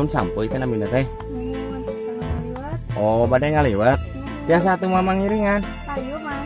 naon sampai teh namina teh? Ngaliwat. Oh, bade ngaliwat. Tiasa atuh mamang ngiringan. Ayo, Mas.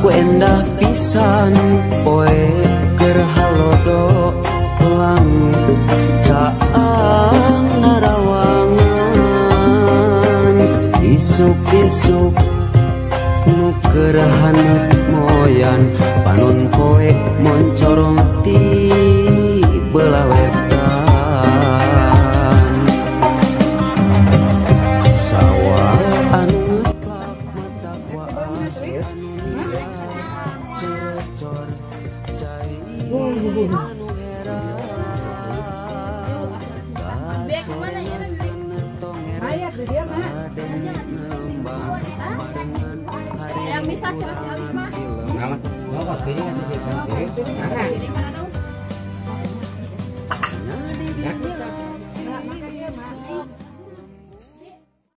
Ku endah pisan poe keur halodo langit caang narawangan isuk-isuk nu keur haneut moyan panon poe moncorong ti belah wetan sawah anu ngeplak mata kuas cor cai anu heran Kemana ya? Ayah ke dia, Mak. Yang bisa cerah si Alif, Mak. Nah, kayaknya